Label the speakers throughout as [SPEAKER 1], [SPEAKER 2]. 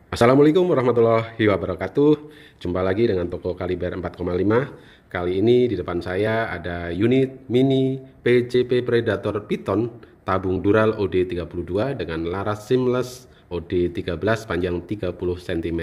[SPEAKER 1] Assalamualaikum warahmatullahi wabarakatuh. Jumpa lagi dengan toko kaliber 4,5. Kali ini di depan saya ada unit mini PCP Predator Python tabung dural OD32 dengan laras seamless OD13 panjang 30 cm.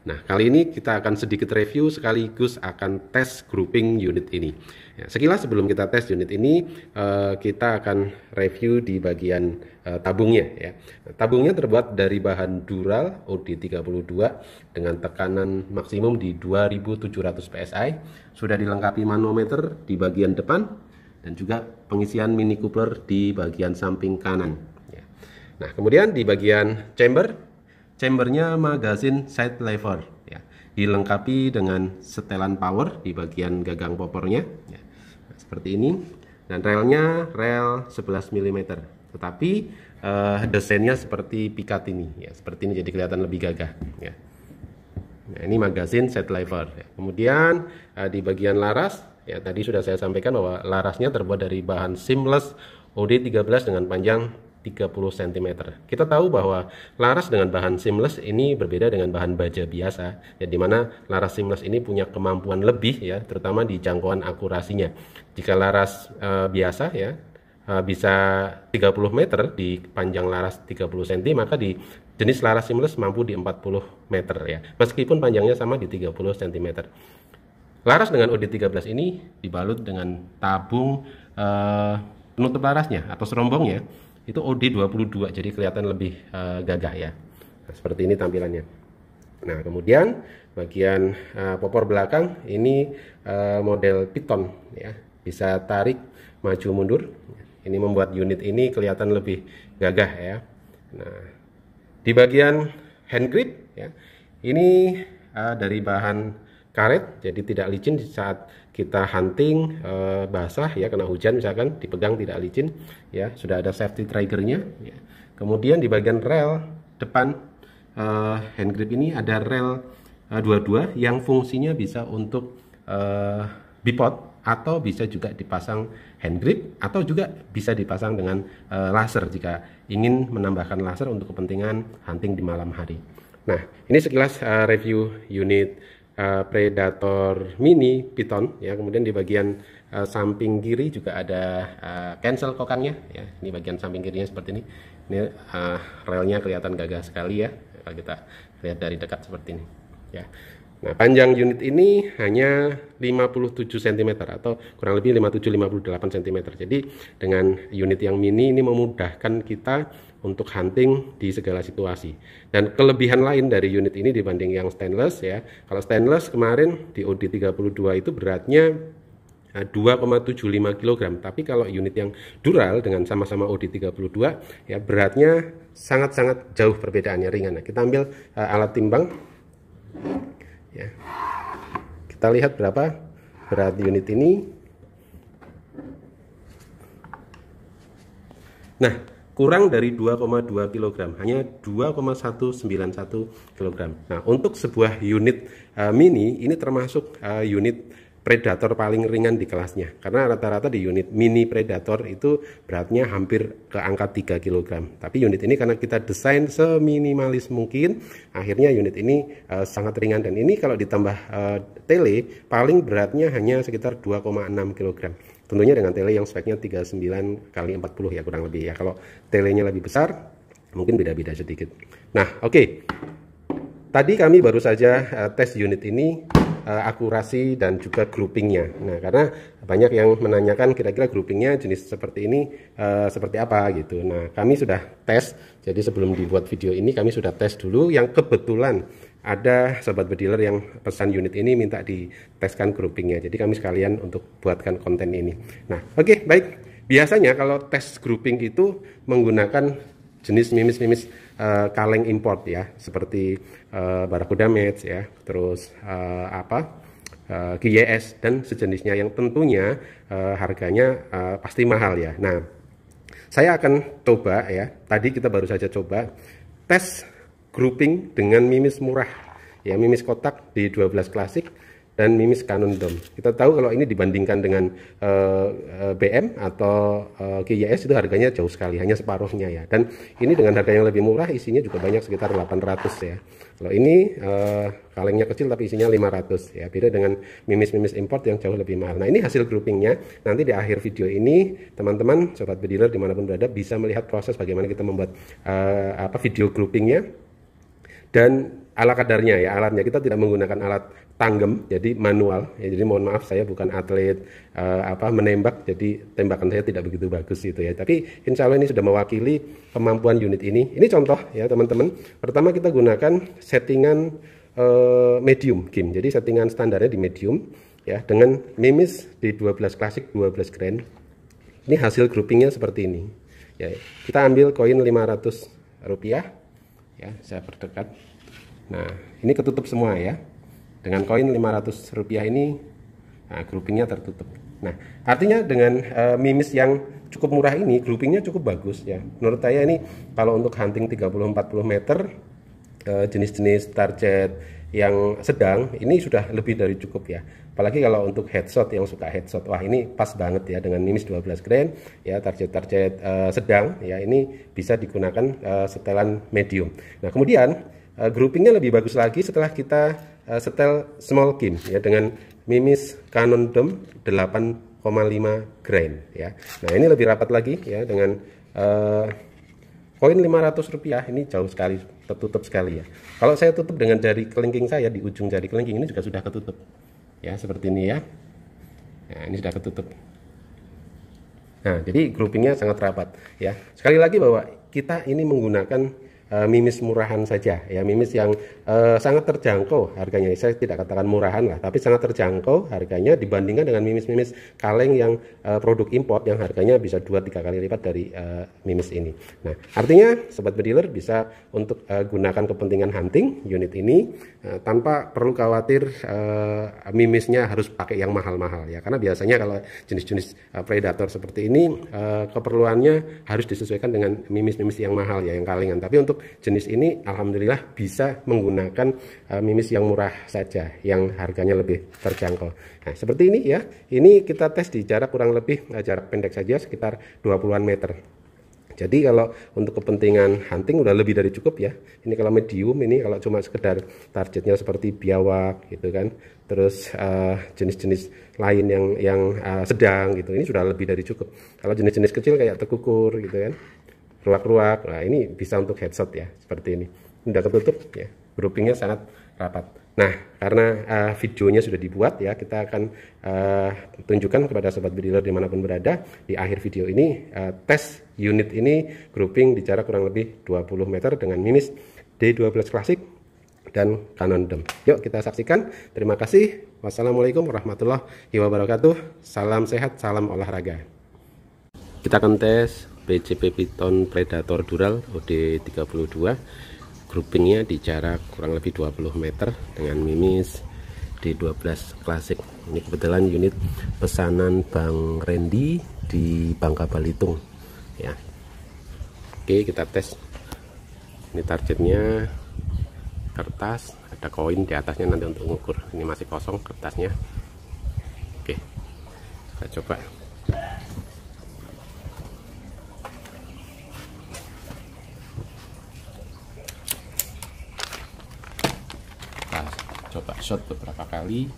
[SPEAKER 1] Nah, kali ini kita akan sedikit review sekaligus akan tes grouping unit ini. Ya, sekilas sebelum kita tes unit ini, kita akan review di bagian tabungnya. Ya. Tabungnya terbuat dari bahan dural OD32 dengan tekanan maksimum di 2700 PSI. Sudah dilengkapi manometer di bagian depan dan juga pengisian mini coupler di bagian samping kanan. Nah, kemudian di bagian chambernya magazine side lever, ya, dilengkapi dengan setelan power di bagian gagang popornya, ya, seperti ini, dan relnya rel 11 mm, tetapi desainnya seperti pikat ini, ya, seperti ini, jadi kelihatan lebih gagah, ya. Nah, ini magazine side lever, ya. Kemudian di bagian laras, ya, tadi sudah saya sampaikan bahwa larasnya terbuat dari bahan seamless OD13 dengan panjang 30 cm. Kita tahu bahwa laras dengan bahan seamless ini berbeda dengan bahan baja biasa, ya, di mana laras seamless ini punya kemampuan lebih, ya, terutama di jangkauan akurasinya. Jika laras biasa, ya, bisa 30 meter di panjang laras 30 cm, maka di jenis laras seamless mampu di 40 meter, ya, meskipun panjangnya sama di 30 cm. Laras dengan OD13 ini dibalut dengan tabung penutup larasnya atau serombongnya itu OD22, jadi kelihatan lebih gagah, ya. Nah, seperti ini tampilannya. Nah, kemudian bagian popor belakang ini model Python, ya, bisa tarik maju mundur. Ini membuat unit ini kelihatan lebih gagah, ya. Nah, di bagian hand grip, ya, ini dari bahan karet, jadi tidak licin di saat kita hunting basah, ya, kena hujan misalkan, dipegang tidak licin, ya. Sudah ada safety triggernya, ya. Kemudian di bagian rel depan hand grip ini ada rel 22 yang fungsinya bisa untuk bipod, atau bisa juga dipasang hand grip, atau juga bisa dipasang dengan laser jika ingin menambahkan laser untuk kepentingan hunting di malam hari. Nah, ini sekilas review unit Predator Mini Python, ya. Kemudian di bagian samping kiri juga ada cancel kokangnya, ya. Ini bagian samping kirinya seperti ini. Ini relnya kelihatan gagah sekali, ya, kalau kita lihat dari dekat seperti ini, ya. Nah, panjang unit ini hanya 57 cm atau kurang lebih 57-58 cm. Jadi dengan unit yang mini ini memudahkan kita untuk hunting di segala situasi. Dan kelebihan lain dari unit ini dibanding yang stainless, ya. Kalau stainless kemarin di OD32 itu beratnya 2,75 kg. Tapi kalau unit yang dural dengan sama-sama OD32, ya, beratnya sangat-sangat jauh perbedaannya, ringan. Nah, kita ambil alat timbang, ya. Kita lihat berapa berat unit ini. Nah, kurang dari 2,2 kg, hanya 2,191 kg. Nah, untuk sebuah unit mini ini termasuk unit Predator paling ringan di kelasnya, karena rata-rata di unit mini Predator itu beratnya hampir ke angka 3 kg. Tapi unit ini karena kita desain seminimalis mungkin, akhirnya unit ini sangat ringan, dan ini kalau ditambah tele paling beratnya hanya sekitar 2,6 kg. Tentunya dengan tele yang speknya 39 kali 40, ya, kurang lebih, ya. Kalau telenya lebih besar mungkin beda-beda sedikit. Nah, oke. Tadi kami baru saja tes unit ini akurasi dan juga groupingnya. Nah, karena banyak yang menanyakan kira-kira groupingnya jenis seperti ini seperti apa gitu. Nah, kami sudah tes. Jadi sebelum dibuat video ini kami sudah tes dulu. Yang kebetulan ada sobat bediler yang pesan unit ini minta diteskan groupingnya. Jadi kami sekalian untuk buatkan konten ini. Nah, oke, baik. Biasanya kalau tes grouping itu menggunakan jenis mimis-mimis kaleng import, ya, seperti Barracuda Match, ya, terus GYS dan sejenisnya, yang tentunya harganya pasti mahal, ya. Nah, saya akan coba, ya, tadi kita baru saja coba tes grouping dengan mimis murah, ya, mimis kotak di 12 klasik dan mimis Canon Dome. Kita tahu kalau ini dibandingkan dengan BM atau GYS itu harganya jauh sekali, hanya separuhnya ya. Dan ini dengan harga yang lebih murah, isinya juga banyak, sekitar 800 ya. Kalau ini kalengnya kecil tapi isinya 500 ya. Beda dengan mimis-mimis import yang jauh lebih mahal. Nah, ini hasil groupingnya. Nanti di akhir video ini teman-teman sobat bediler dimanapun berada bisa melihat proses bagaimana kita membuat video groupingnya dan ala kadarnya ya. Alatnya kita tidak menggunakan alat tanggem, jadi manual ya. Jadi mohon maaf, saya bukan atlet menembak, jadi tembakan saya tidak begitu bagus gitu ya. Tapi insya Allah ini sudah mewakili kemampuan unit ini. Ini contoh ya teman-teman. Pertama kita gunakan settingan medium game, jadi settingan standarnya di medium ya, dengan mimis D12 klasik 12 grand. Ini hasil groupingnya seperti ini ya. Kita ambil koin 500 rupiah ya, saya perdekat. Nah, ini ketutup semua ya. Dengan koin 500 rupiah ini, nah, groupingnya tertutup. Nah, artinya dengan mimis yang cukup murah ini, groupingnya cukup bagus ya. Menurut saya ini kalau untuk hunting 30-40 meter, jenis-jenis target yang sedang, ini sudah lebih dari cukup ya. Apalagi kalau untuk headshot, yang suka headshot, wah ini pas banget ya dengan mimis 12 grand ya, target-target sedang ya, ini bisa digunakan setelan medium. Nah, kemudian groupingnya lebih bagus lagi setelah kita setel small game ya, dengan mimis Canon Dome 8,5 grain ya. Nah, ini lebih rapat lagi ya, dengan koin 500 rupiah ini jauh sekali, tertutup sekali ya. Kalau saya tutup dengan jari kelingking saya, di ujung jari kelingking ini juga sudah ketutup ya, seperti ini ya. Nah, ini sudah ketutup. Nah, jadi groupingnya sangat rapat ya. Sekali lagi bahwa kita ini menggunakan mimis murahan saja ya, mimis yang sangat terjangkau harganya. Saya tidak katakan murahan lah, tapi sangat terjangkau harganya dibandingkan dengan mimis-mimis kaleng yang produk import yang harganya bisa 2-3 kali lipat dari mimis ini. Nah, artinya sobat bediler bisa untuk gunakan kepentingan hunting unit ini tanpa perlu khawatir mimisnya harus pakai yang mahal-mahal ya, karena biasanya kalau jenis-jenis predator seperti ini keperluannya harus disesuaikan dengan mimis-mimis yang mahal ya, yang kalengan. Tapi untuk jenis ini alhamdulillah bisa menggunakan mimis yang murah saja, yang harganya lebih terjangkau. Nah, seperti ini ya. Ini kita tes di jarak kurang lebih jarak pendek saja, sekitar 20-an meter. Jadi kalau untuk kepentingan hunting udah lebih dari cukup ya. Ini kalau medium, ini kalau cuma sekedar targetnya seperti biawak gitu kan, terus jenis-jenis lain yang sedang gitu, ini sudah lebih dari cukup. Kalau jenis-jenis kecil kayak tekukur gitu kan, ruak-ruak, nah ini bisa untuk headshot ya, seperti ini. Udah ketutup ya, groupingnya sangat rapat. Nah, karena videonya sudah dibuat ya, kita akan tunjukkan kepada sobat bediler dimanapun berada di akhir video ini tes unit ini grouping di jarak kurang lebih 20 meter dengan mimis D12 klasik dan Canon Dome. Yuk kita saksikan. Terima kasih. Wassalamualaikum warahmatullahi wabarakatuh. Salam sehat, salam olahraga. Kita akan tes PCP Piton Predator Dural OD32, groupingnya di jarak kurang lebih 20 meter dengan mimis D12 klasik. Ini kebetulan unit pesanan Bang Randy di Bangka Belitung ya. Oke, kita tes. Ini targetnya kertas, ada koin di atasnya nanti untuk mengukur. Ini masih kosong kertasnya. Oke, kita coba. Coba shot beberapa kali.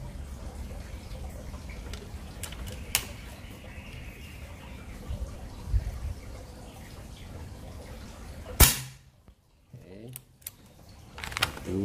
[SPEAKER 1] Oke.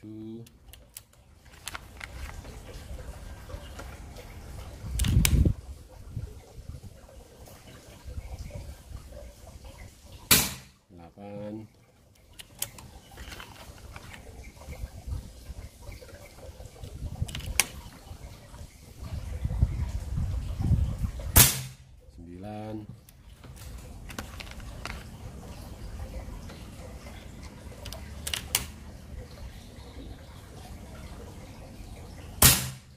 [SPEAKER 1] 7, 8, 9,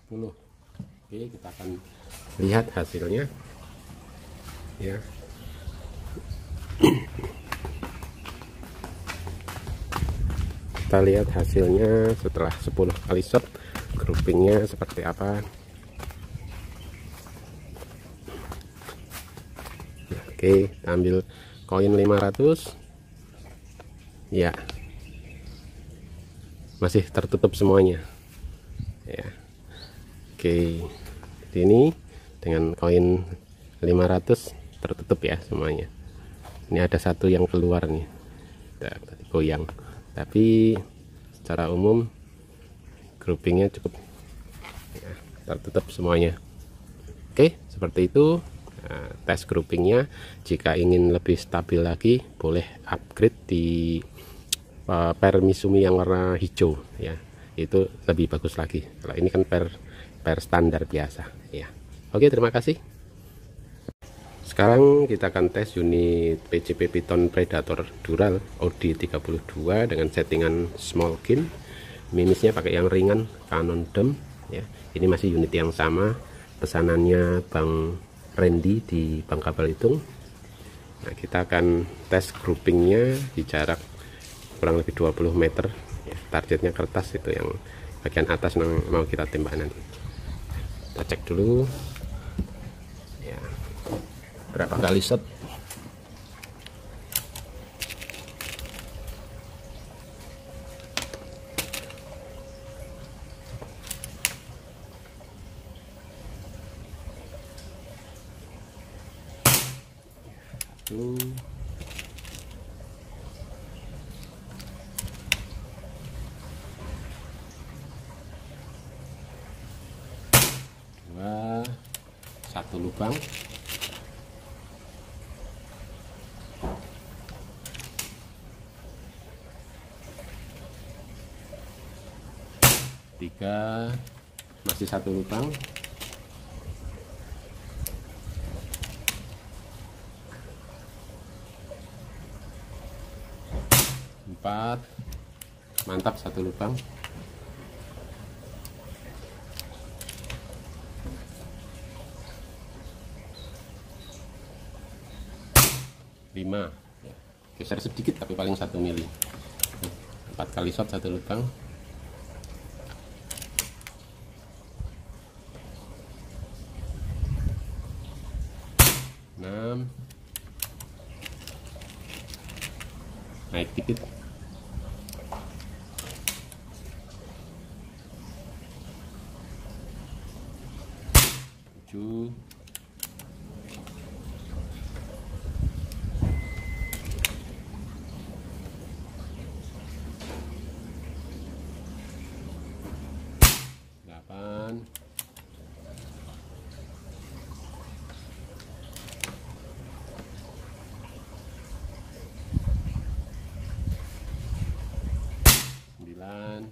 [SPEAKER 1] 10. Oke, kita akan lihat hasilnya ya. Kita lihat hasilnya setelah 10 kali shot, groupingnya seperti apa. Oke, kita ambil koin 500 ya, masih tertutup semuanya ya. Oke, ini dengan koin 500 tertutup ya semuanya. Ini ada satu yang keluar nih, tadi goyang, tapi secara umum groupingnya cukup ya, tertutup semuanya. Oke, seperti itu. Nah, tes groupingnya. Jika ingin lebih stabil lagi, boleh upgrade di per Misumi yang warna hijau ya, itu lebih bagus lagi. Kalau ini kan per standar biasa ya. Oke, terima kasih. Sekarang kita akan tes unit PCP Python Predator Dural OD32 dengan settingan small kin. Minusnya pakai yang ringan Canon DEM ya. Ini masih unit yang sama, pesanannya Bang Randy di Bangka Belitung. Nah, kita akan tes groupingnya di jarak kurang lebih 20 meter ya. Targetnya kertas itu yang bagian atas yang mau kita tembak nanti. Kita cek dulu ya, berapa kali shot. Satu, dua, satu lubang, tiga, masih satu lubang, empat, mantap, satu lubang, lima, geser sedikit tapi paling 1 mili. 4 kali shot, satu lubang, 6, naik dikit, 7, 8, 9,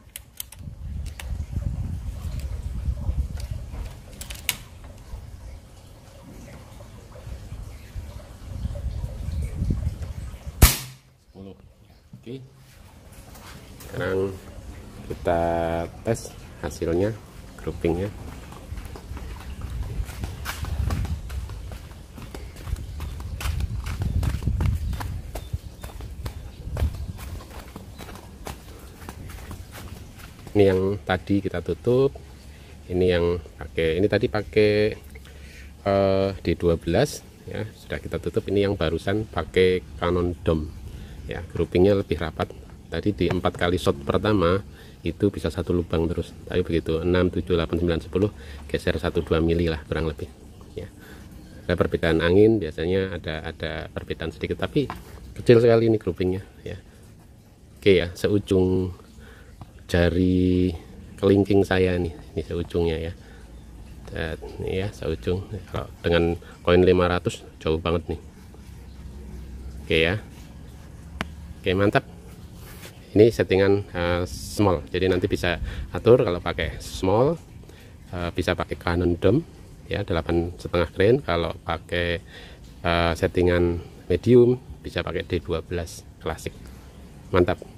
[SPEAKER 1] 10. Oke, sekarang kita tes hasilnya, groupingnya. Ini yang tadi kita tutup, ini yang pakai, ini tadi pakai D12 ya, sudah kita tutup. Ini yang barusan pakai Canon DEM ya, groupingnya lebih rapat. Tadi di 4 kali shot pertama itu bisa satu lubang terus, tapi begitu 6, 7, 8, 9, 10 geser 1-2 mili lah kurang lebih ya. Ada perbedaan angin, biasanya ada perbedaan sedikit, tapi kecil sekali ini groupingnya ya. Oke ya, seujung jari kelingking saya nih, ini seujungnya ya. Dan ini ya seujung. Kalau dengan koin 500 jauh banget nih. Oke ya. Oke, mantap. Ini settingan small, jadi nanti bisa atur kalau pakai small, bisa pakai Canon dome ya 8,5 grain. Kalau pakai settingan medium bisa pakai D12 klasik. Mantap.